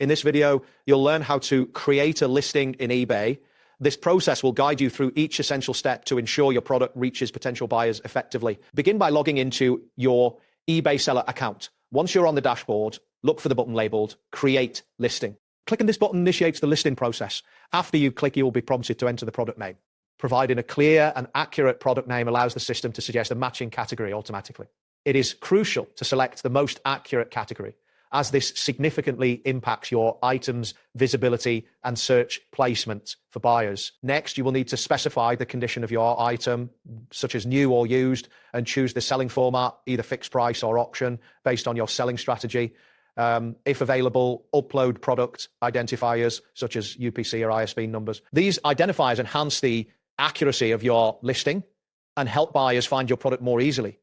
In this video, you'll learn how to create a listing in eBay. This process will guide you through each essential step to ensure your product reaches potential buyers effectively. Begin by logging into your eBay seller account. Once you're on the dashboard, look for the button labeled Create Listing. Clicking this button initiates the listing process. After you click, you will be prompted to enter the product name. Providing a clear and accurate product name allows the system to suggest a matching category automatically. It is crucial to select the most accurate category, as this significantly impacts your item's visibility and search placement for buyers. Next, you will need to specify the condition of your item, such as new or used, and choose the selling format, either fixed price or auction, based on your selling strategy. If available, upload product identifiers, such as UPC or ISBN numbers. These identifiers enhance the accuracy of your listing and help buyers find your product more easily.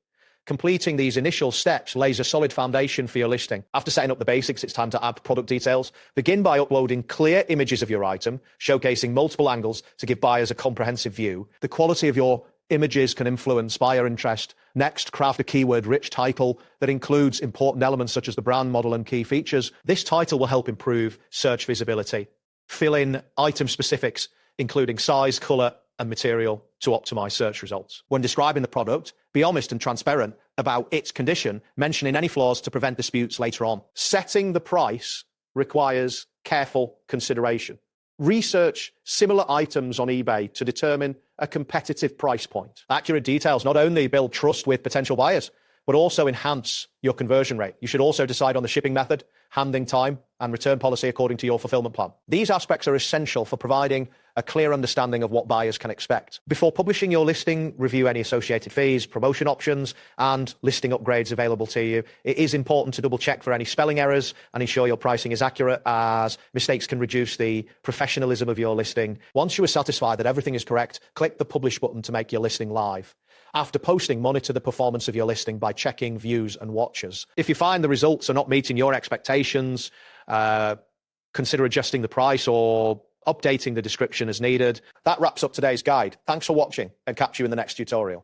Completing these initial steps lays a solid foundation for your listing. After setting up the basics, it's time to add product details. Begin by uploading clear images of your item, showcasing multiple angles to give buyers a comprehensive view. The quality of your images can influence buyer interest. Next, craft a keyword-rich title that includes important elements such as the brand, model, and key features. This title will help improve search visibility. Fill in item specifics, including size, color, and material to optimize search results. When describing the product, be honest and transparent about its condition, mentioning any flaws to prevent disputes later on. Setting the price requires careful consideration. Research similar items on eBay to determine a competitive price point. Accurate details not only build trust with potential buyers, but also enhance your conversion rate. You should also decide on the shipping method, handling time, and return policy according to your fulfillment plan. These aspects are essential for providing a clear understanding of what buyers can expect. Before publishing your listing, review any associated fees, promotion options, and listing upgrades available to you. It is important to double check for any spelling errors and ensure your pricing is accurate, as mistakes can reduce the professionalism of your listing. Once you are satisfied that everything is correct, click the publish button to make your listing live. After posting, monitor the performance of your listing by checking views and watches. If you find the results are not meeting your expectations, consider adjusting the price or updating the description as needed. That wraps up today's guide. Thanks for watching, and catch you in the next tutorial.